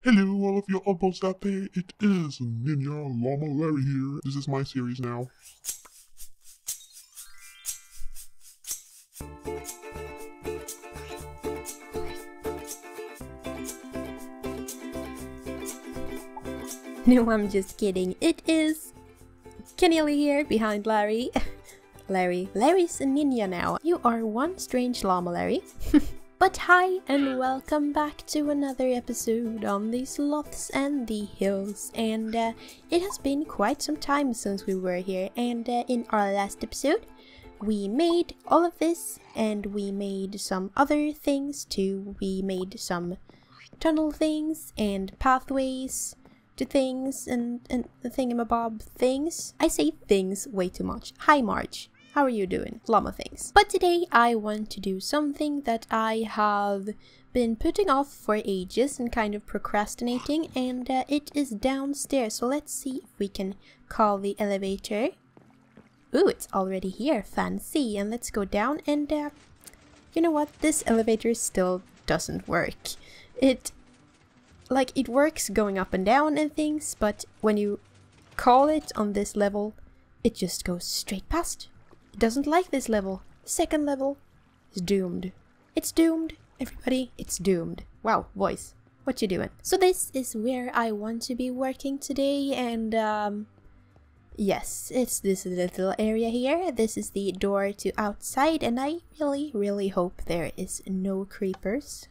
Hello, all of you uncles out there. It is Ninja Llama Larry here. This is my series now. No, I'm just kidding. It is Kanelia here behind Larry. Larry's a ninja now. You are one strange llama, Larry. But hi and welcome back to another episode on the Sloths and the Hills. And it has been quite some time since we were here. And in our last episode, we made all of this and we made some other things too. We made some tunnel things and pathways to things and the thingamabob things. I say things way too much. Hi Marge. How are you doing? Llama things. But today I want to do something that I have been putting off for ages and kind of procrastinating, and it is downstairs. So let's see if we can call the elevator. Ooh, it's already here. Fancy. And let's go down and you know what? This elevator still doesn't work. It works going up and down and things, but when you call it on this level, it just goes straight past. It doesn't like this level. Second level is doomed. It's doomed. Everybody, it's doomed. Wow, voice. What you doing? So this is where I want to be working today, and yes, it's this little area here. This is the door to outside, and I really hope there is no creepers.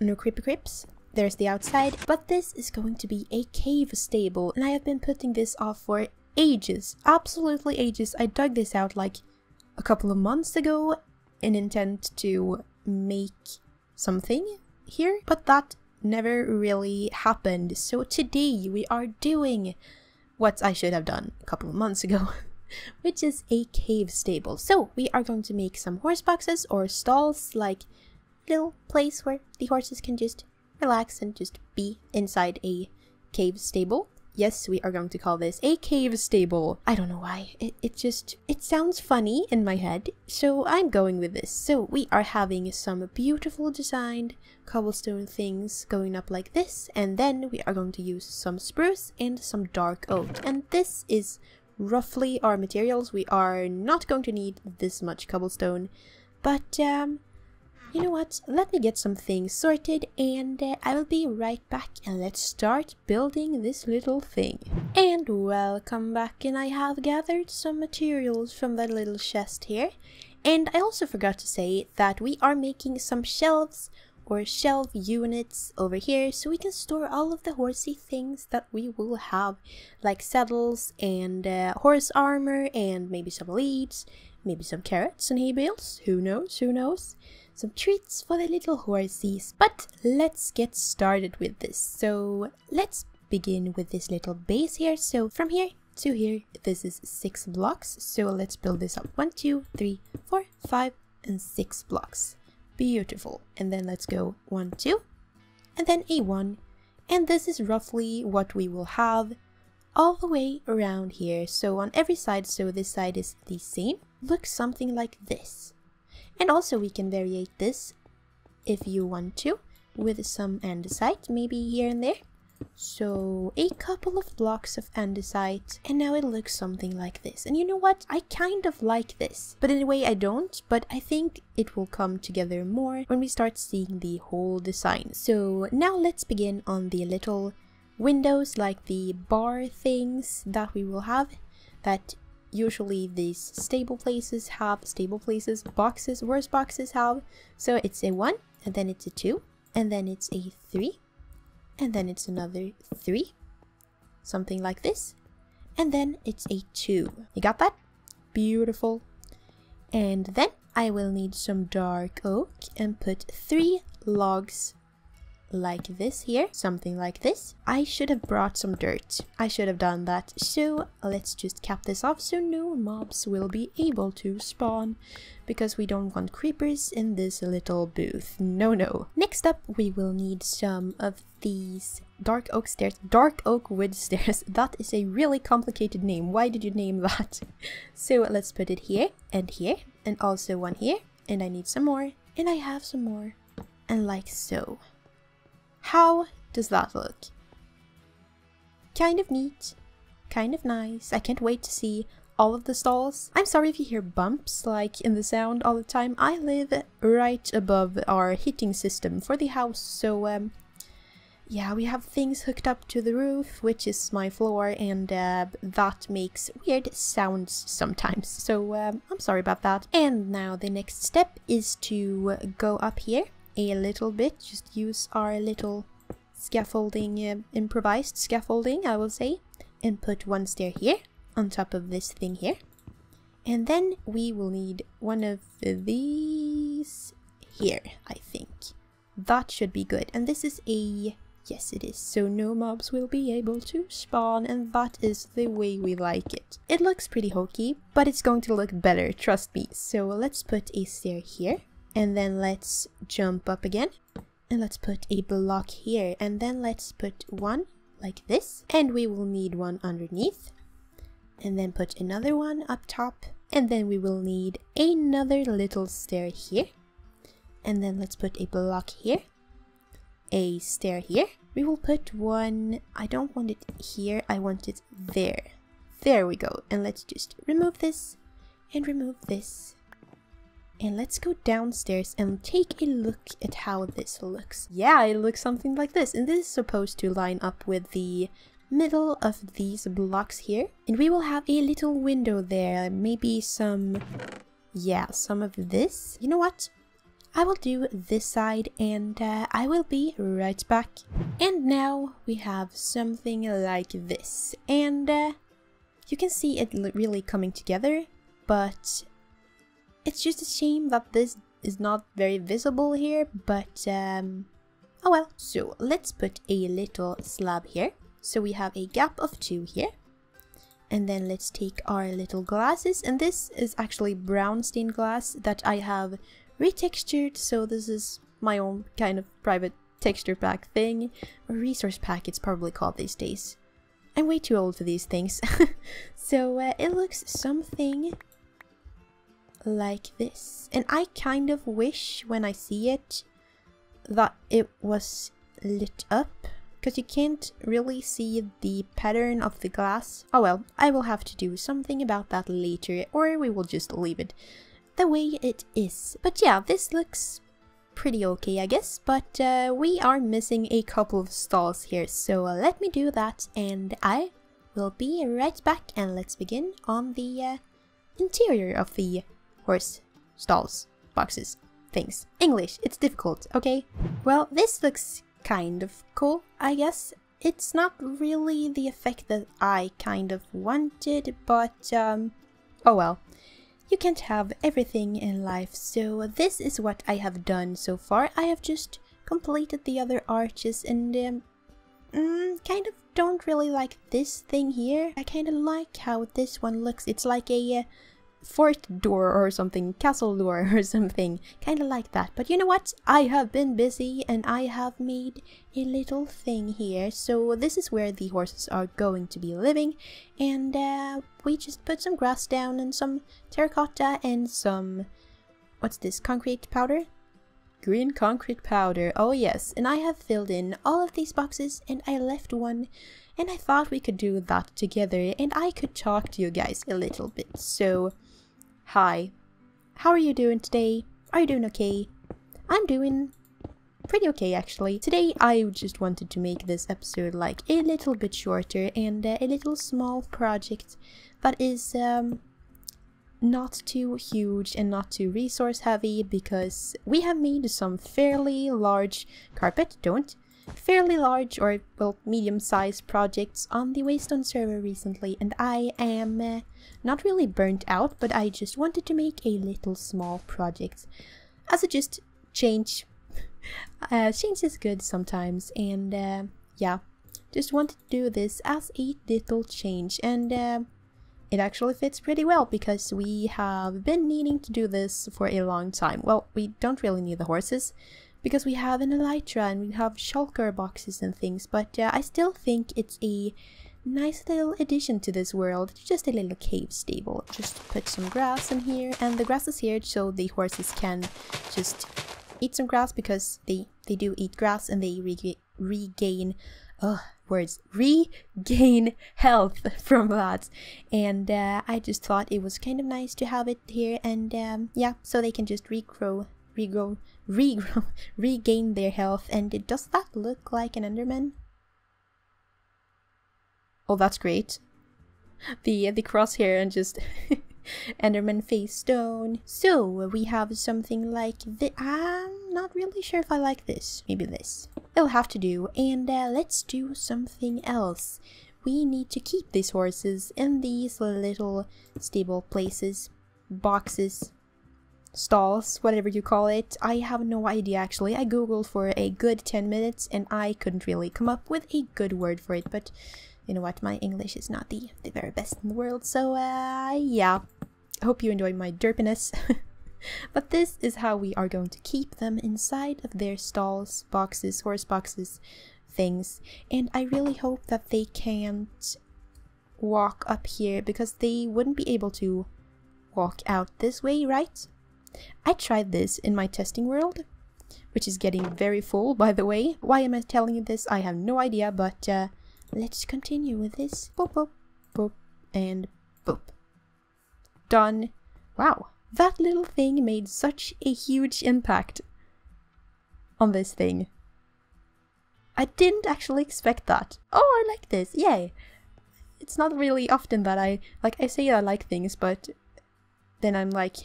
No creeps. There's the outside, but this is going to be a cave stable, and I have been putting this off for ages, absolutely ages. I dug this out like a couple of months ago in intent to make something here, but that never really happened. So today we are doing what I should have done a couple of months ago, which is a cave stable. So we are going to make some horse boxes or stalls, like little place where the horses can just relax and just be inside a cave stable. Yes, we are going to call this a cave stable. I don't know why. It sounds funny in my head, so I'm going with this. So we are having some beautiful designed cobblestone things going up like this, and then we are going to use some spruce and some dark oak. And this is roughly our materials. We are not going to need this much cobblestone, but you know what? Let me get some things sorted and I will be right back, and let's start building this little thing. And welcome back, and I have gathered some materials from that little chest here. And I also forgot to say that we are making some shelves or shelf units over here so we can store all of the horsey things that we will have, like saddles and horse armor and maybe some leads, maybe some carrots and hay bales. Who knows? Some treats for the little horsies. But let's get started with this. So let's begin with this little base here. So from here to here, this is 6 blocks. So let's build this up. 1, 2, 3, 4, 5, and 6 blocks. Beautiful. And then let's go 1, 2, and then a 1. And this is roughly what we will have all the way around here. So on every side, so this side is the same, looks something like this. And also we can variate this if you want to with some andesite, maybe here and there. So a couple of blocks of andesite, and now it looks something like this. And you know what? I kind of like this, but in a way I don't, but I think it will come together more when we start seeing the whole design. So now let's begin on the little windows, like the bar things that we will have, that usually these stable places have, boxes, horse boxes have. So it's a 1, and then it's a 2, and then it's a 3, and then it's another 3, something like this, and then it's a 2. You got that? Beautiful. And then I will need some dark oak and put 3 logs like this here, something like this. I should have brought some dirt. I should have done that. So let's just cap this off so no mobs will be able to spawn, because we don't want creepers in this little booth. No. Next up, we will need some of these dark oak stairs. Dark oak wood stairs. That is a really complicated name. Why did you name that? So let's put it here, and also one here, and I need some more, and I have some more, and like so. How does that look? Kind of neat, kind of nice. I can't wait to see all of the stalls. I'm sorry if you hear bumps like in the sound all the time. I live right above our heating system for the house, so yeah, we have things hooked up to the roof, which is my floor, and that makes weird sounds sometimes. So I'm sorry about that. And now the next step is to go up here a little bit. Just use our little scaffolding, improvised scaffolding, I will say, and put one stair here on top of this thing here. And then we will need one of these here, I think. That should be good. And this is a... yes, it is. So no mobs will be able to spawn, and that is the way we like it. It looks pretty hokey, but it's going to look better, trust me. So let's put a stair here, and then let's jump up again. And let's put a block here, and then let's put one like this. And we will need one underneath. And then put another one up top. And then we will need another little stair here. And then let's put a block here. A stair here. We will put one, I don't want it here, I want it there. There we go. And let's just remove this and remove this. And let's go downstairs and take a look at how this looks. Yeah, it looks something like this. And this is supposed to line up with the middle of these blocks here. And we will have a little window there. Maybe some, yeah, some of this. You know what? I will do this side, and I will be right back. And now we have something like this. And you can see it really coming together, but it's just a shame that this is not very visible here, but oh well. So let's put a little slab here. So we have a gap of 2 here. And then let's take our little glasses, and this is actually brown stained glass that I have retextured, so this is my own kind of private texture pack thing, or resource pack it's probably called these days. I'm way too old for these things. So it looks something like this, and I kind of wish when I see it that it was lit up, because you can't really see the pattern of the glass. Oh well, I will have to do something about that later, or we will just leave it the way it is. But yeah, this looks pretty okay, I guess, but we are missing a couple of stalls here, so let me do that and I will be right back, and let's begin on the interior of the horse stalls, boxes, things. English, it's difficult, okay? Well, this looks kind of cool, I guess. It's not really the effect that I kind of wanted, but oh well. You can't have everything in life, so this is what I have done so far. I have just completed the other arches, and kind of don't really like this thing here. I kind of like how this one looks. It's like a fort door or something, castle door or something, kind of like that. But you know what? I have been busy and I have made a little thing here. So this is where the horses are going to be living, and we just put some grass down and some terracotta and some, what's this, concrete powder? Green concrete powder, oh yes. And I have filled in all of these boxes, and I left one, and I thought we could do that together and I could talk to you guys a little bit. So hi, how are you doing today? Are you doing okay? I'm doing pretty okay actually. Today I just wanted to make this episode like a little bit shorter and a little small project that is not too huge and not too resource heavy, because we have made some fairly large fairly large or well medium-sized projects on the Waystone server recently, and I am not really burnt out, but I just wanted to make a little small project as a just change. Change is good sometimes, and yeah, just wanted to do this as a little change, and it actually fits pretty well because we have been needing to do this for a long time. Well, we don't really need the horses because we have an elytra and we have shulker boxes and things, but I still think it's a nice little addition to this world. Just a little cave stable. Just put some grass in here, and the grass is here so the horses can just eat some grass, because they do eat grass and they regain regain health from that. And I just thought it was kind of nice to have it here, and yeah, so they can just regain their health. And does that look like an Enderman? Oh, that's great. The crosshair and just Enderman face stone. So we have something like this. I'm not really sure if I like this. Maybe this. It'll have to do. And let's do something else. We need to keep these horses in these little stable places, boxes, stalls, whatever you call it. I have no idea actually. I googled for a good 10 minutes and I couldn't really come up with a good word for it, but you know what, my English is not the very best in the world, so yeah. I hope you enjoy my derpiness. But this is how we are going to keep them inside of their stalls, boxes, horse boxes, things. And I really hope that they can't walk up here, because they wouldn't be able to walk out this way, right? I tried this in my testing world, which is getting very full, by the way. Why am I telling you this? I have no idea, but let's continue with this. Boop, boop, boop, and boop. Done. Wow, that little thing made such a huge impact on this thing. I didn't actually expect that. Oh, I like this. Yay. It's not really often that I say I like things, but then I'm like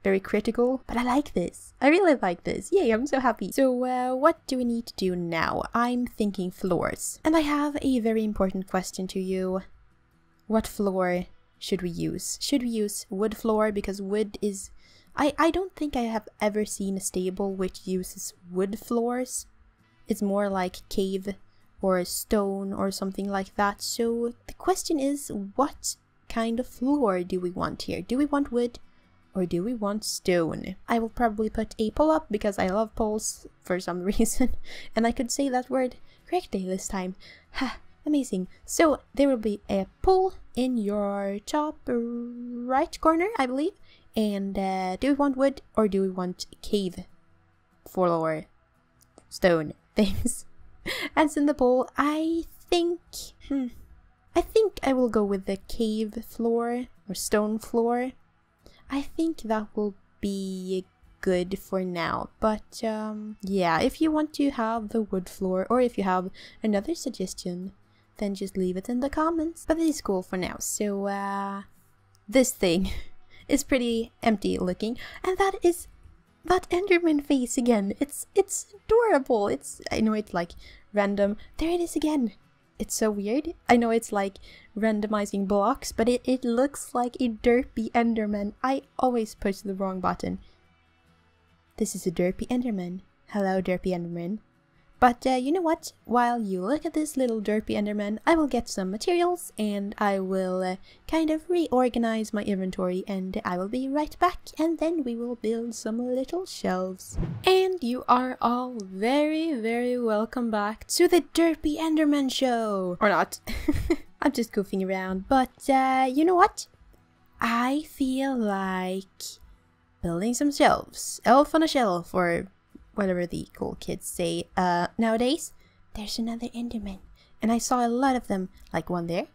very critical. But I like this. I really like this. Yay, I'm so happy. So what do we need to do now? I'm thinking floors. And I have a very important question to you. What floor should we use? Should we use wood floor? Because wood is... I don't think I have ever seen a stable which uses wood floors. It's more like cave or stone or something like that. So the question is, what kind of floor do we want here? Do we want wood or do we want stone? I will probably put a pole up because I love poles for some reason. And I could say that word correctly this time. Ha! Amazing. So there will be a pole in your top right corner, I believe. And do we want wood or do we want cave floor, stone things? As in the pole, I think I will go with the cave floor or stone floor. I think that will be good for now. But yeah, if you want to have the wood floor or if you have another suggestion, then just leave it in the comments. But this is cool for now. So this thing is pretty empty looking, and that is that Enderman face again. It's adorable. I know it's like random. There it is again. It's so weird. I know it's like randomizing blocks, but it looks like a derpy Enderman. I always push the wrong button. This is a derpy Enderman. Hello, derpy Enderman. But you know what? While you look at this little derpy Enderman, I will get some materials and I will kind of reorganize my inventory, and I will be right back, and then we will build some little shelves. And you are all very, very welcome back to the Derpy Enderman show! Or not. I'm just goofing around, but you know what? I feel like building some shelves. Elf on a shelf, or whatever the cool kids say nowadays. There's another Enderman, and I saw a lot of them, like one there,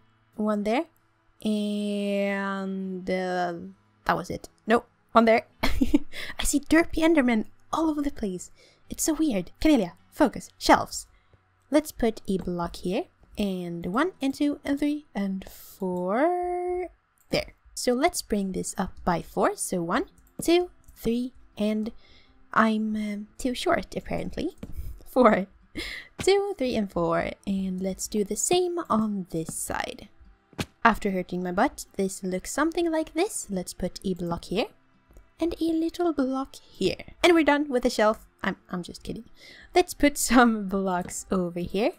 and that was it. Nope, one there. I see derpy Endermen all over the place. It's so weird. Kanelia, focus. Shelves. Let's put a block here, and 1 and 2 and 3 and 4 there. So let's bring this up by 4. So 1, 2, 3, and I'm too short apparently. 4, 2, 3, and 4, and let's do the same on this side. After hurting my butt, this looks something like this. Let's put a block here and a little block here, and we're done with the shelf. I'm just kidding. Let's put some blocks over here,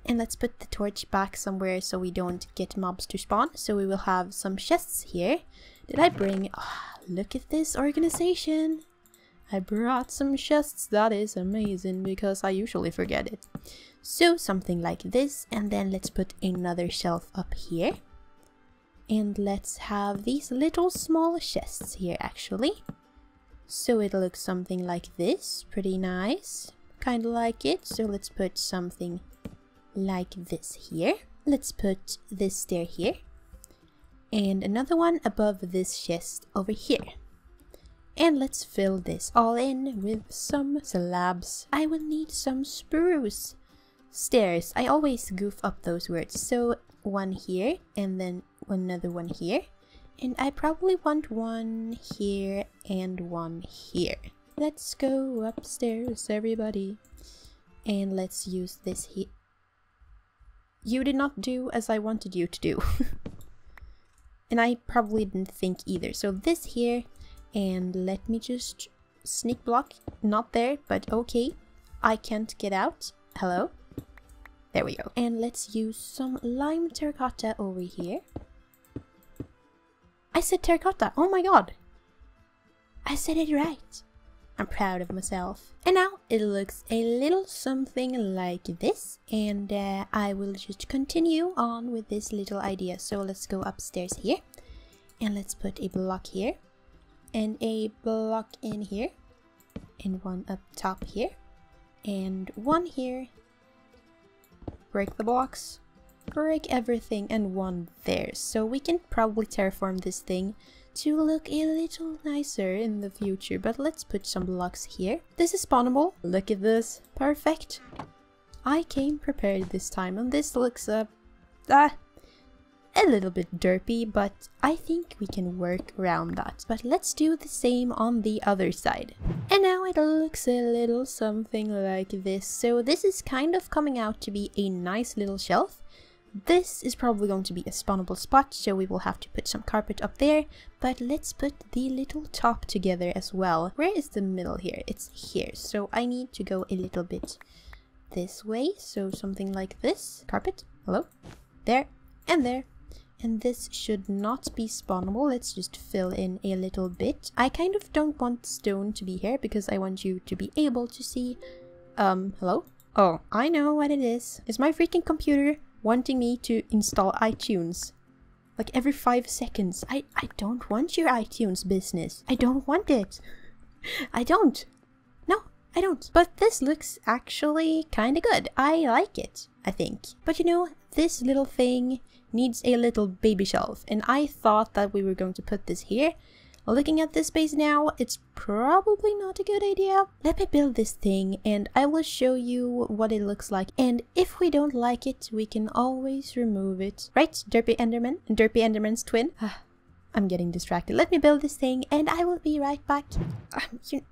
and let's put the torch back somewhere so we don't get mobs to spawn. So we will have some chests here. Did I bring... Oh, look at this organization. I brought some chests. That is amazing because I usually forget it. So something like this, and then let's put another shelf up here. And let's have these little small chests here actually. So it looks something like this. Pretty nice. kind of like it. So let's put something like this here. Let's put this stair here. And another one above this chest over here. And let's fill this all in with some slabs. I will need some spruce stairs. I always goof up those words. So one here and then another one here. And I probably want one here and one here. Let's go upstairs, everybody. And let's use this here. You did not do as I wanted you to do. And I probably didn't think either. So this here, and let me just sneak block. Not there, but okay. I can't get out. Hello? There we go. And let's use some lime terracotta over here. I said terracotta. Oh my god. I said it right. I'm proud of myself. And now it looks a little something like this. And I will just continue on with this little idea. So let's go upstairs here. And let's put a block here. And a block in here. And one up top here. And one here. Break the blocks. Break everything, and one there. So we can probably terraform this thing to look a little nicer in the future. But let's put some blocks here. This is spawnable. Look at this. Perfect. I came prepared this time, and this looks a little bit derpy, but I think we can work around that. But let's do the same on the other side. And now it looks a little something like this. So this is kind of coming out to be a nice little shelf. This is probably going to be a spawnable spot, so we will have to put some carpet up there. But let's put the little top together as well. Where is the middle here? It's here. So I need to go a little bit this way. So something like this. Carpet. Hello? There. And there. And this should not be spawnable. Let's just fill in a little bit. I kind of don't want stone to be here because I want you to be able to see... hello? Oh, I know what it is. It's my freaking computer wanting me to install iTunes. Like every 5 seconds. I don't want your iTunes business. I don't want it. I don't. No, I don't. But this looks actually kind of good. I like it, I think. But you know, this little thing needs a little baby shelf. And I thought that we were going to put this here. Looking at this space now, it's probably not a good idea. Let me build this thing and I will show you what it looks like. And if we don't like it, we can always remove it. Right, Derpy Enderman? Derpy Enderman's twin? I'm getting distracted. Let me build this thing and I will be right back.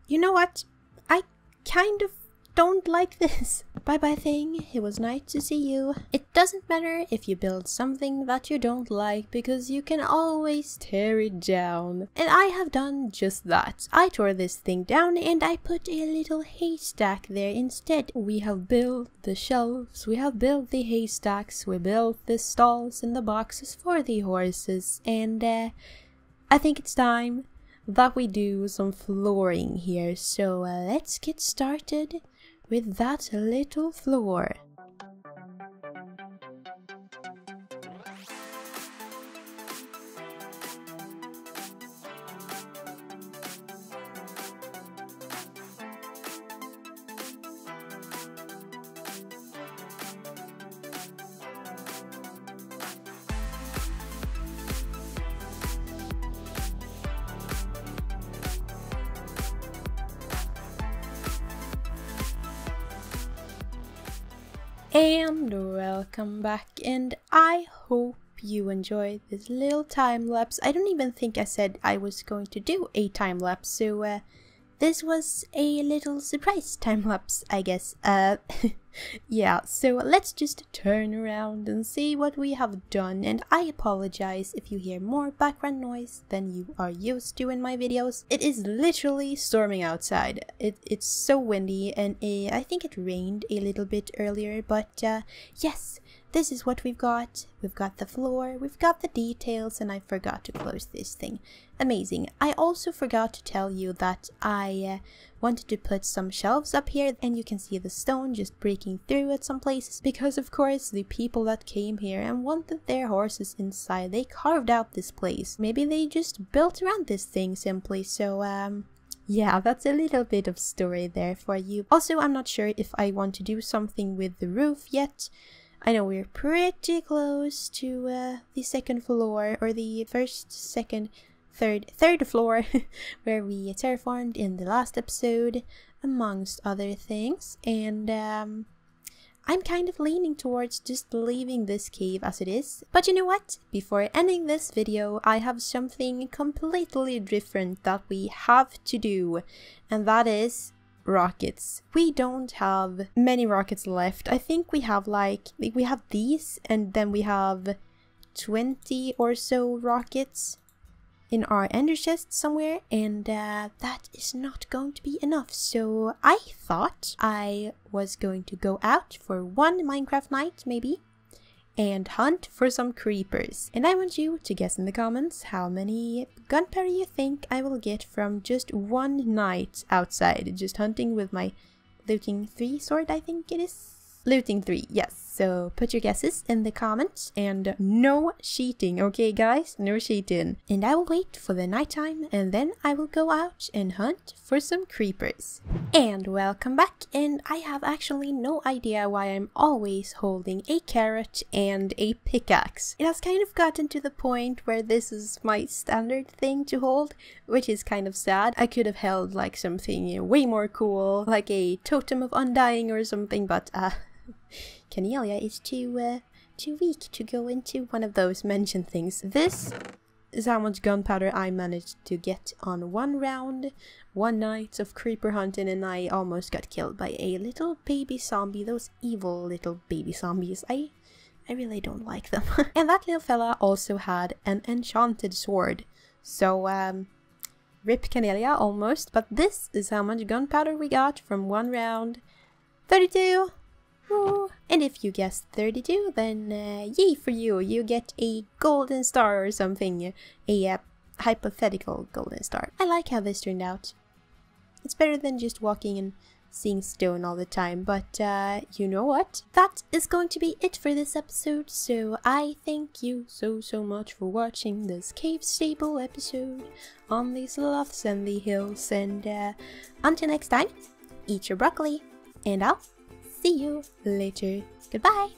You know what? I kind of don't like this. Bye-bye thing. It was nice to see you. It doesn't matter if you build something that you don't like because you can always tear it down. And I have done just that. I tore this thing down and I put a little haystack there instead. We have built the shelves, we have built the haystacks, we built the stalls and the boxes for the horses, and I think it's time that we do some flooring here. So let's get started with that little floor. And welcome back, and I hope you enjoyed this little time lapse. I don't even think I said I was going to do a time lapse, so this was a little surprise time lapse, I guess. Yeah, so let's just turn around and see what we have done. And I apologize if you hear more background noise than you are used to in my videos. It is literally storming outside. It's so windy, and I think it rained a little bit earlier, but yes, this is what we've got. We've got the floor, we've got the details, and I forgot to close this thing. Amazing. I also forgot to tell you that I wanted to put some shelves up here, and you can see the stone just breaking through at some places because, of course, the people that came here and wanted their horses inside, they carved out this place. Maybe they just built around this thing simply. So Yeah, that's a little bit of story there for you. Also, I'm not sure if I want to do something with the roof yet. I know we're pretty close to the second floor, or the first, second, third floor where we terraformed in the last episode, amongst other things. And I'm kind of leaning towards just leaving this cave as it is. But you know what? Before ending this video, I have something completely different that we have to do, and that is rockets. We don't have many rockets left. I think we have we have these, and then we have 20 or so rockets in our ender chest somewhere, and that is not going to be enough. So I thought I was going to go out for one Minecraft night maybe and hunt for some creepers. And I want you to guess in the comments how many gunpowder you think I will get from just one night outside, just hunting with my looting 3 sword, I think it is. Looting 3, yes. So put your guesses in the comments, and no cheating, okay guys? No cheating. And I will wait for the nighttime, and then I will go out and hunt for some creepers. And welcome back, and I have actually no idea why I'm always holding a carrot and a pickaxe. It has kind of gotten to the point where this is my standard thing to hold, which is kind of sad. I could have held like something way more cool, like a totem of undying or something, but Kanelia is too weak to go into one of those mentioned things. This is how much gunpowder I managed to get on one round, one night of creeper hunting, and I almost got killed by a little baby zombie. Those evil little baby zombies. I really don't like them. And that little fella also had an enchanted sword. So rip Kanelia almost, but this is how much gunpowder we got from one round. 32! Ooh. And if you guessed 32, then yay for you! You get a golden star or something. A hypothetical golden star. I like how this turned out. It's better than just walking and seeing stone all the time, but you know what? That is going to be it for this episode, so I thank you so much for watching this cave stable episode on the Sloths and the Hills, and until next time, eat your broccoli, and I'll see you later. Goodbye!